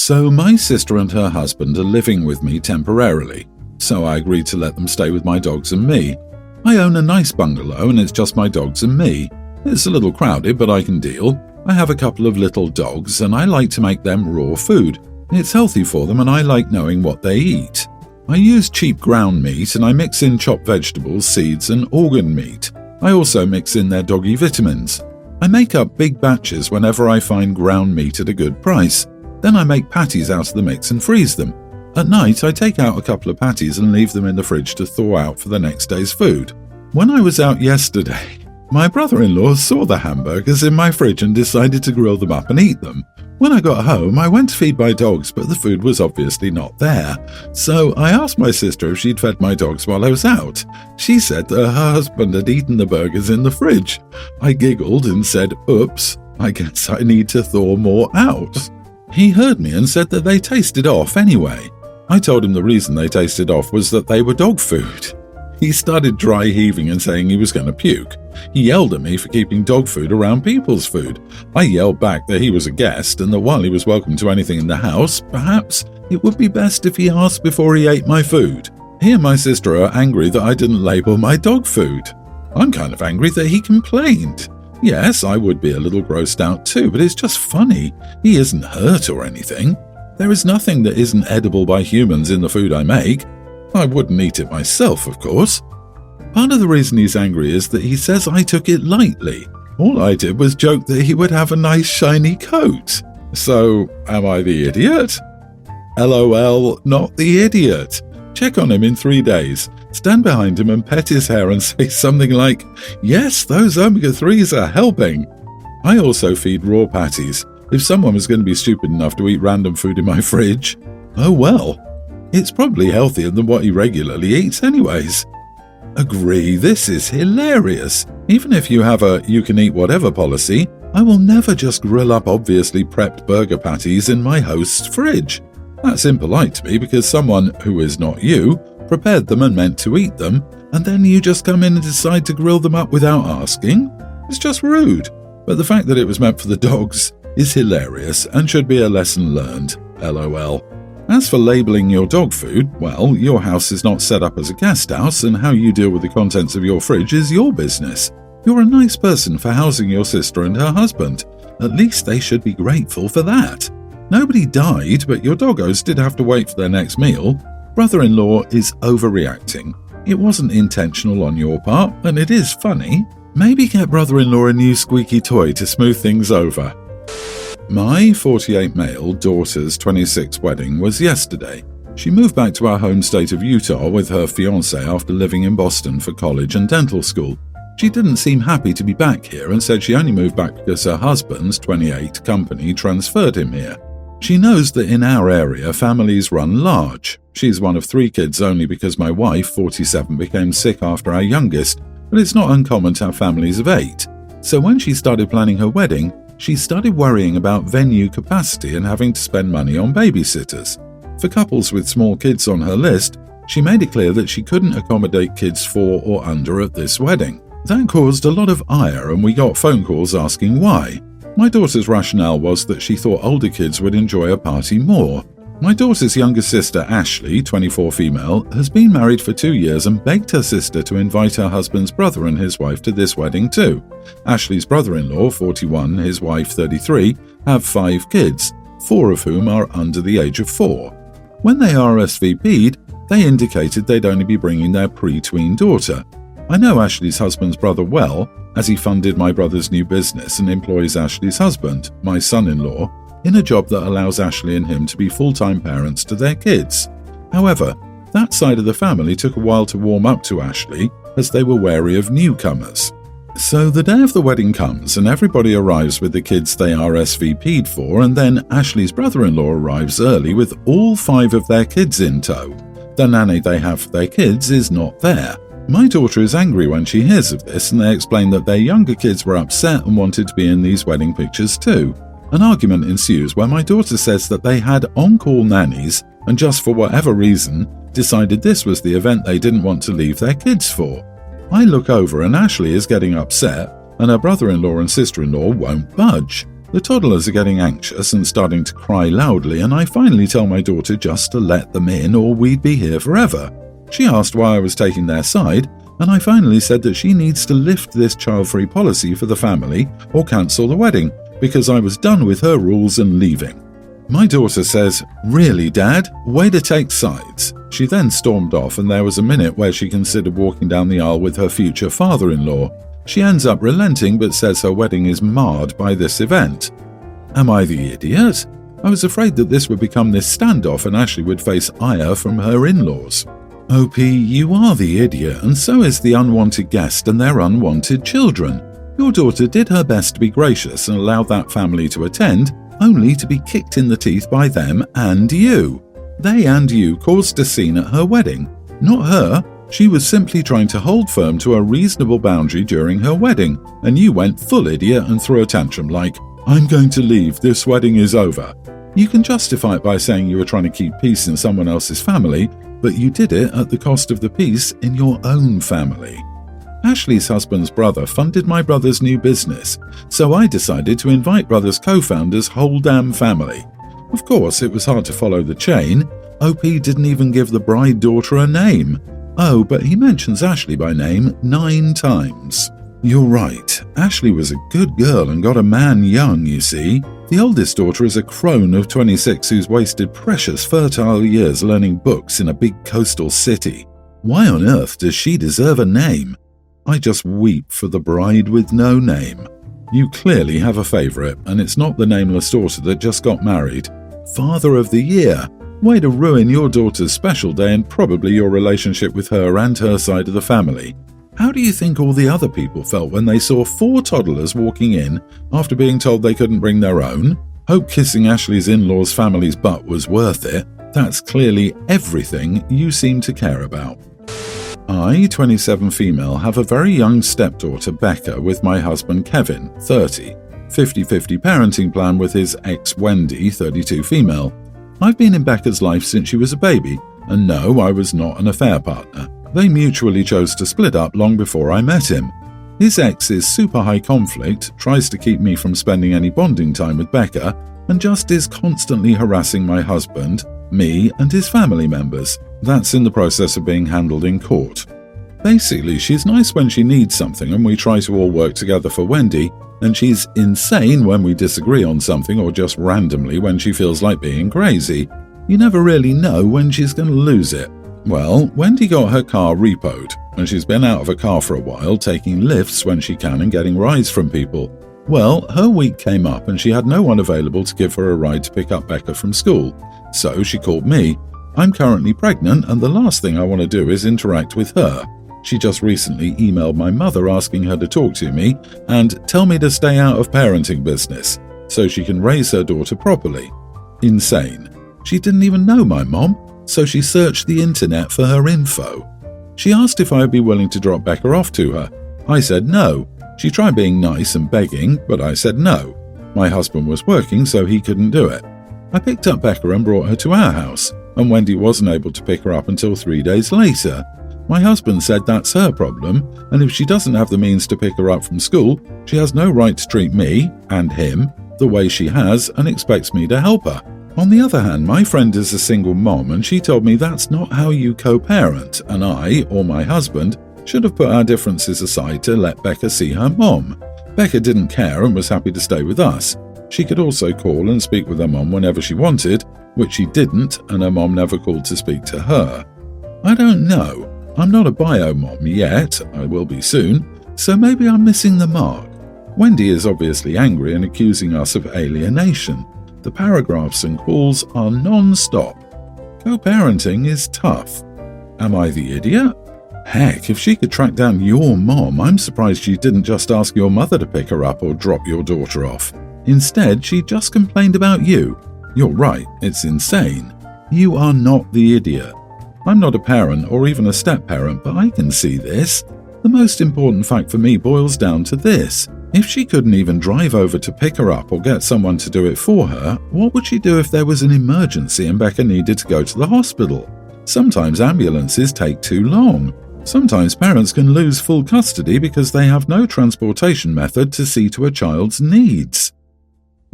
So my sister and her husband are living with me temporarily, so I agreed to let them stay with my dogs and me. I own a nice bungalow and it's just my dogs and me. It's a little crowded, but I can deal. I have a couple of little dogs and I like to make them raw food. It's healthy for them and I like knowing what they eat. I use cheap ground meat and I mix in chopped vegetables, seeds and organ meat. I also mix in their doggy vitamins. I make up big batches whenever I find ground meat at a good price. Then I make patties out of the mix and freeze them. At night, I take out a couple of patties and leave them in the fridge to thaw out for the next day's food. When I was out yesterday, my brother-in-law saw the hamburgers in my fridge and decided to grill them up and eat them. When I got home, I went to feed my dogs, but the food was obviously not there. So I asked my sister if she'd fed my dogs while I was out. She said that her husband had eaten the burgers in the fridge. I giggled and said, "Oops, I guess I need to thaw more out." He heard me and said that they tasted off anyway. I told him the reason they tasted off was that they were dog food. He started dry heaving and saying he was going to puke. He yelled at me for keeping dog food around people's food. I yelled back that he was a guest and that while he was welcome to anything in the house, perhaps it would be best if he asked before he ate my food. He and my sister are angry that I didn't label my dog food. I'm kind of angry that he complained. Yes, I would be a little grossed out too, but it's just funny. He isn't hurt or anything. There is nothing that isn't edible by humans in the food I make. I wouldn't eat it myself, of course. Part of the reason he's angry is that he says I took it lightly. All I did was joke that he would have a nice shiny coat. So, am I the idiot? LOL, not the idiot. Check on him in 3 days. Stand behind him and pet his hair and say something like, "Yes, those omega-3s are helping." I also feed raw patties. If someone was going to be stupid enough to eat random food in my fridge, oh well. It's probably healthier than what he regularly eats anyways. Agree, this is hilarious. Even if you have a you can eat whatever policy, I will never just grill up obviously prepped burger patties in my host's fridge. That's impolite to me because someone, who is not you, prepared them and meant to eat them, and then you just come in and decide to grill them up without asking? It's just rude. But the fact that it was meant for the dogs is hilarious and should be a lesson learned. LOL. As for labelling your dog food, well, your house is not set up as a guest house, and how you deal with the contents of your fridge is your business. You're a nice person for housing your sister and her husband. At least they should be grateful for that. Nobody died, but your doggos did have to wait for their next meal. Brother-in-law is overreacting. It wasn't intentional on your part, and it is funny. Maybe get brother-in-law a new squeaky toy to smooth things over. My 48 male daughter's 26th wedding was yesterday. She moved back to our home state of Utah with her fiancé after living in Boston for college and dental school. She didn't seem happy to be back here and said she only moved back because her husband's 28 company transferred him here. She knows that in our area families run large. She's one of 3 kids only because my wife, 47, became sick after our youngest, but it's not uncommon to have families of 8. So when she started planning her wedding, she started worrying about venue capacity and having to spend money on babysitters. For couples with small kids on her list, she made it clear that she couldn't accommodate kids 4 or under at this wedding. That caused a lot of ire and we got phone calls asking why. My daughter's rationale was that she thought older kids would enjoy a party more. My daughter's younger sister, Ashley, 24 female, has been married for 2 years and begged her sister to invite her husband's brother and his wife to this wedding too. Ashley's brother-in-law, 41, his wife, 33, have 5 kids, 4 of whom are under the age of 4. When they RSVP'd, they indicated they'd only be bringing their pre-tween daughter. I know Ashley's husband's brother well, as he funded my brother's new business and employs Ashley's husband, my son-in-law, in a job that allows Ashley and him to be full-time parents to their kids. However, that side of the family took a while to warm up to Ashley, as they were wary of newcomers. So the day of the wedding comes and everybody arrives with the kids they RSVP'd for, and then Ashley's brother-in-law arrives early with all 5 of their kids in tow. The nanny they have for their kids is not there. My daughter is angry when she hears of this, and they explain that their younger kids were upset and wanted to be in these wedding pictures too. An argument ensues where my daughter says that they had on-call nannies and just for whatever reason decided this was the event they didn't want to leave their kids for. I look over and Ashley is getting upset and her brother-in-law and sister-in-law won't budge. The toddlers are getting anxious and starting to cry loudly, and I finally tell my daughter just to let them in or we'd be here forever. She asked why I was taking their side, and I finally said that she needs to lift this child-free policy for the family or cancel the wedding, because I was done with her rules and leaving. My daughter says, "Really, Dad? Way to take sides." She then stormed off, and there was a minute where she considered walking down the aisle with her future father-in-law. She ends up relenting but says her wedding is marred by this event. Am I the idiot? I was afraid that this would become this standoff and Ashley would face ire from her in-laws. OP, you are the idiot, and so is the unwanted guest and their unwanted children. Your daughter did her best to be gracious and allowed that family to attend, only to be kicked in the teeth by them and you. They and you caused a scene at her wedding, not her. She was simply trying to hold firm to a reasonable boundary during her wedding, and you went full idiot and threw a tantrum like, "I'm going to leave, this wedding is over." You can justify it by saying you were trying to keep peace in someone else's family, but you did it at the cost of the peace in your own family. Ashley's husband's brother funded my brother's new business, so I decided to invite brother's co-founder's whole damn family. Of course, it was hard to follow the chain. OP didn't even give the bride daughter a name. Oh, but he mentions Ashley by name 9 times. You're right, Ashley was a good girl and got a man young, you see. The oldest daughter is a crone of 26 who's wasted precious fertile years learning books in a big coastal city. Why on earth does she deserve a name? I just weep for the bride with no name. You clearly have a favourite, and it's not the nameless daughter that just got married. Father of the Year. Way to ruin your daughter's special day and probably your relationship with her and her side of the family. How do you think all the other people felt when they saw 4 toddlers walking in after being told they couldn't bring their own? Hope kissing Ashley's in-laws' family's butt was worth it. That's clearly everything you seem to care about. I, 27 female, have a very young stepdaughter Becca with my husband Kevin, 30. 50-50 parenting plan with his ex Wendy, 32 female. I've been in Becca's life since she was a baby, and no, I was not an affair partner. They mutually chose to split up long before I met him. His ex is super high conflict, tries to keep me from spending any bonding time with Becca, and just is constantly harassing my husband, me, and his family members. That's in the process of being handled in court. Basically, she's nice when she needs something and we try to all work together for Wendy, and she's insane when we disagree on something or just randomly when she feels like being crazy. You never really know when she's going to lose it. Well, Wendy got her car repoed, and she's been out of a car for a while, taking lifts when she can and getting rides from people. Well, her week came up and she had no one available to give her a ride to pick up Becca from school, so she called me. I'm currently pregnant and the last thing I want to do is interact with her. She just recently emailed my mother asking her to talk to me and tell me to stay out of parenting business so she can raise her daughter properly. Insane. She didn't even know my mom, so she searched the internet for her info. She asked if I would be willing to drop Becca off to her. I said no. She tried being nice and begging, but I said no. My husband was working, so he couldn't do it. I picked up Becca and brought her to our house, and Wendy wasn't able to pick her up until 3 days later. My husband said that's her problem, and if she doesn't have the means to pick her up from school, she has no right to treat me, and him, the way she has and expects me to help her. On the other hand, my friend is a single mom and she told me that's not how you co-parent, and I, or my husband, should have put our differences aside to let Becca see her mom. Becca didn't care and was happy to stay with us. She could also call and speak with her mom whenever she wanted, which she didn't, and her mom never called to speak to her. I don't know. I'm not a bio mom yet, I will be soon, so maybe I'm missing the mark. Wendy is obviously angry and accusing us of alienation. The paragraphs and calls are non-stop. Co-parenting is tough. Am I the idiot? Heck, if she could track down your mom, I'm surprised she didn't just ask your mother to pick her up or drop your daughter off. Instead, she just complained about you. You're right, it's insane. You are not the idiot. I'm not a parent or even a step-parent, but I can see this. The most important fact for me boils down to this. If she couldn't even drive over to pick her up or get someone to do it for her, what would she do if there was an emergency and Becca needed to go to the hospital? Sometimes ambulances take too long. Sometimes parents can lose full custody because they have no transportation method to see to a child's needs.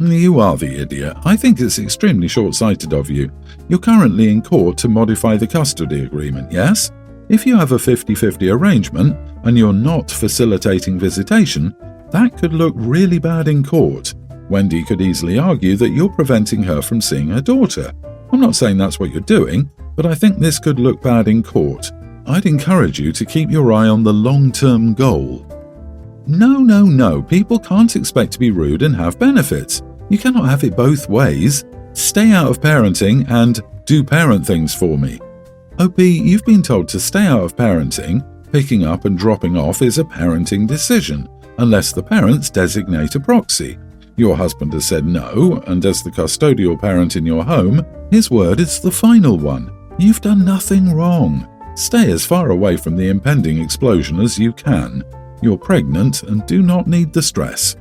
You are the idiot. I think it's extremely short-sighted of you. You're currently in court to modify the custody agreement, yes? If you have a 50-50 arrangement and you're not facilitating visitation, that could look really bad in court. Wendy could easily argue that you're preventing her from seeing her daughter. I'm not saying that's what you're doing, but I think this could look bad in court. I'd encourage you to keep your eye on the long-term goal. No. People can't expect to be rude and have benefits. You cannot have it both ways. Stay out of parenting and do parent things for me. OP, you've been told to stay out of parenting. Picking up and dropping off is a parenting decision, unless the parents designate a proxy. Your husband has said no, and as the custodial parent in your home, his word is the final one. You've done nothing wrong. Stay as far away from the impending explosion as you can. You're pregnant and do not need the stress.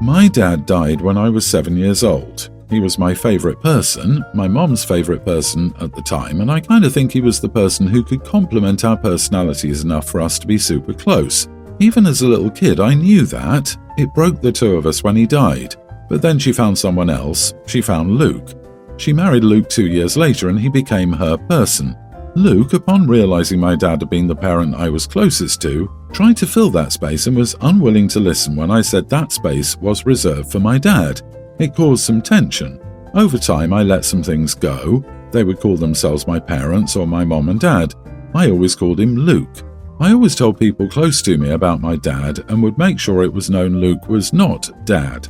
My dad died when I was 7 years old. He was my favourite person, my mom's favourite person at the time, and I kind of think he was the person who could complement our personalities enough for us to be super close. Even as a little kid, I knew that. It broke the two of us when he died. But then she found someone else. She found Luke. She married Luke 2 years later and he became her person. Luke, upon realizing my dad had been the parent I was closest to, tried to fill that space and was unwilling to listen when I said that space was reserved for my dad. It caused some tension. Over time, I let some things go. They would call themselves my parents or my mom and dad. I always called him Luke. I always told people close to me about my dad and would make sure it was known Luke was not Dad.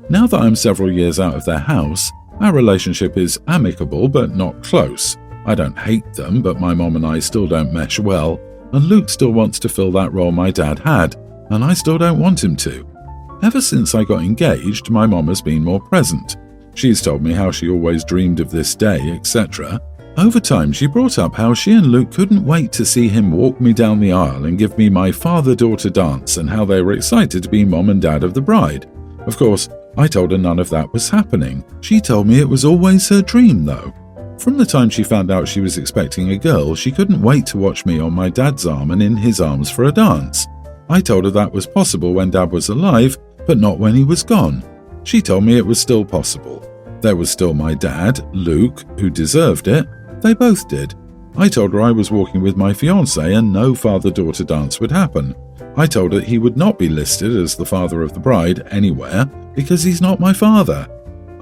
Now that I'm several years out of their house, our relationship is amicable but not close. I don't hate them, but my mom and I still don't mesh well, and Luke still wants to fill that role my dad had, and I still don't want him to. Ever since I got engaged, my mom has been more present. She's told me how she always dreamed of this day, etc. Over time, she brought up how she and Luke couldn't wait to see him walk me down the aisle and give me my father-daughter dance, and how they were excited to be mom and dad of the bride. Of course, I told her none of that was happening. She told me it was always her dream, though. From the time she found out she was expecting a girl, she couldn't wait to watch me on my dad's arm and in his arms for a dance. I told her that was possible when Dad was alive, but not when he was gone. She told me it was still possible. There was still my dad, Luke, who deserved it. They both did. I told her I was walking with my fiancé and no father-daughter dance would happen. I told her he would not be listed as the father of the bride anywhere because he's not my father.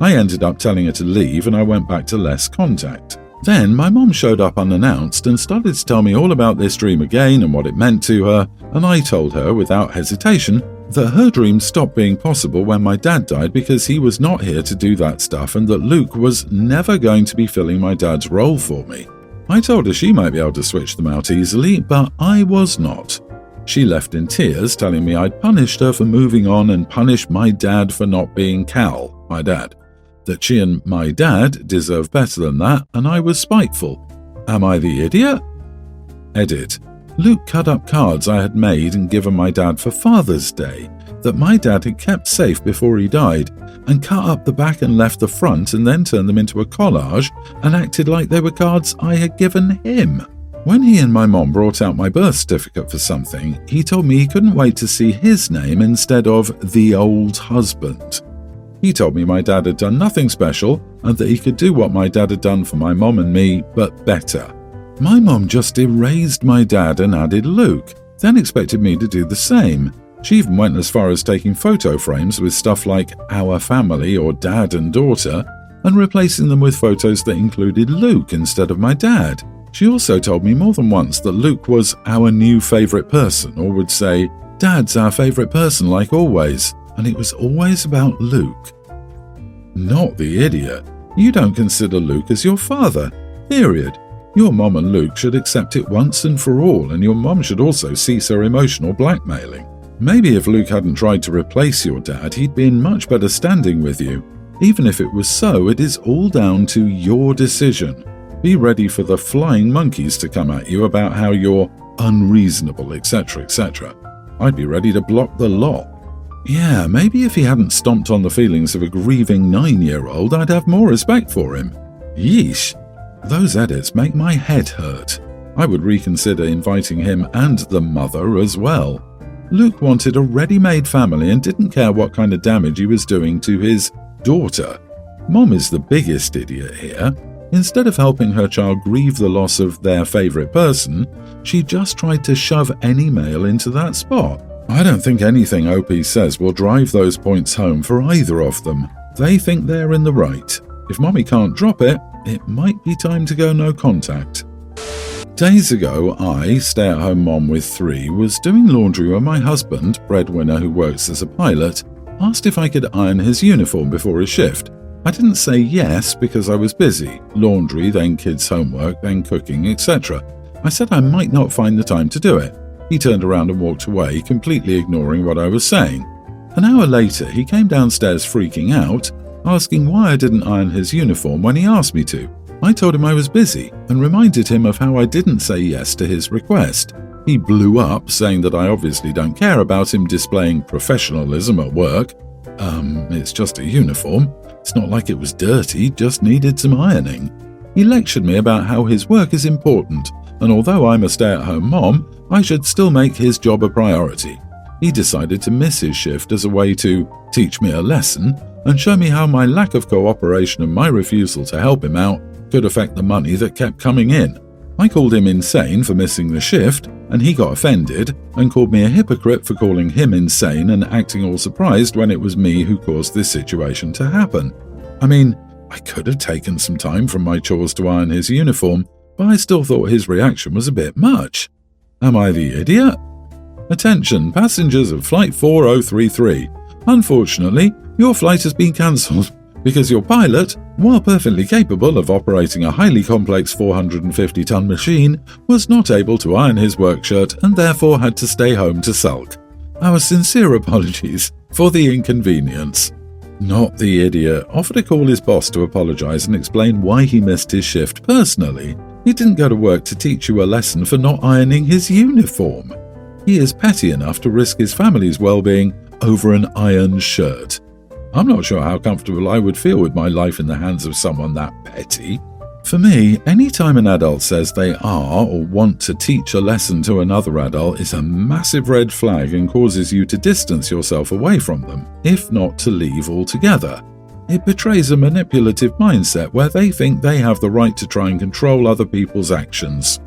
I ended up telling her to leave and I went back to less contact. Then my mom showed up unannounced and started to tell me all about this dream again and what it meant to her, and I told her without hesitation that her dream stopped being possible when my dad died because he was not here to do that stuff and that Luke was never going to be filling my dad's role for me. I told her she might be able to switch them out easily, but I was not. She left in tears, telling me I'd punished her for moving on and punished my dad for not being Cal, my dad. That she and my dad deserve better than that, and I was spiteful. Am I the idiot? Edit. Luke cut up cards I had made and given my dad for Father's Day that my dad had kept safe before he died, and cut up the back and left the front and then turned them into a collage and acted like they were cards I had given him. When he and my mom brought out my birth certificate for something, he told me he couldn't wait to see his name instead of the old husband. He told me my dad had done nothing special and that he could do what my dad had done for my mom and me, but better. My mom just erased my dad and added Luke, then expected me to do the same. She even went as far as taking photo frames with stuff like our family or dad and daughter and replacing them with photos that included Luke instead of my dad. She also told me more than once that Luke was our new favourite person, or would say, Dad's our favourite person like always, and it was always about Luke. Not the idiot. You don't consider Luke as your father, period. Your mom and Luke should accept it once and for all, and your mom should also cease her emotional blackmailing. Maybe if Luke hadn't tried to replace your dad, he'd be in much better standing with you. Even if it was so, it is all down to your decision. Be ready for the flying monkeys to come at you about how you're unreasonable, etc., etc. I'd be ready to block the lot. Yeah, maybe if he hadn't stomped on the feelings of a grieving 9-year-old, I'd have more respect for him. Yeesh. Those edits make my head hurt. I would reconsider inviting him and the mother as well. Luke wanted a ready-made family and didn't care what kind of damage he was doing to his daughter. Mom is the biggest idiot here. Instead of helping her child grieve the loss of their favourite person, she just tried to shove any male into that spot. I don't think anything OP says will drive those points home for either of them. They think they're in the right. If mommy can't drop it, it might be time to go no contact. Days ago, I, stay-at-home mom with 3, was doing laundry when my husband, breadwinner who works as a pilot, asked if I could iron his uniform before his shift. I didn't say yes because I was busy. Laundry, then kids' homework, then cooking, etc. I said I might not find the time to do it. He turned around and walked away, completely ignoring what I was saying. An hour later, he came downstairs freaking out, asking why I didn't iron his uniform when he asked me to. I told him I was busy and reminded him of how I didn't say yes to his request. He blew up, saying that I obviously don't care about him displaying professionalism at work. It's just a uniform. It's not like it was dirty, just needed some ironing. He lectured me about how his work is important, and although I'm a stay-at-home mom, I should still make his job a priority. He decided to miss his shift as a way to teach me a lesson and show me how my lack of cooperation and my refusal to help him out could affect the money that kept coming in. I called him insane for missing the shift, and he got offended and called me a hypocrite for calling him insane and acting all surprised when it was me who caused this situation to happen. I mean, I could have taken some time from my chores to iron his uniform, but I still thought his reaction was a bit much. Am I the idiot? Attention, passengers of Flight 4033. Unfortunately, your flight has been cancelled because your pilot, while perfectly capable of operating a highly complex 450-ton machine, was not able to iron his work shirt and therefore had to stay home to sulk. Our sincere apologies for the inconvenience. Not the idiot offered to call his boss to apologise and explain why he missed his shift personally. He didn't go to work to teach you a lesson for not ironing his uniform. He is petty enough to risk his family's well-being over an ironed shirt. I'm not sure how comfortable I would feel with my life in the hands of someone that petty. For me, any time an adult says they are or want to teach a lesson to another adult is a massive red flag and causes you to distance yourself away from them, if not to leave altogether. It betrays a manipulative mindset where they think they have the right to try and control other people's actions.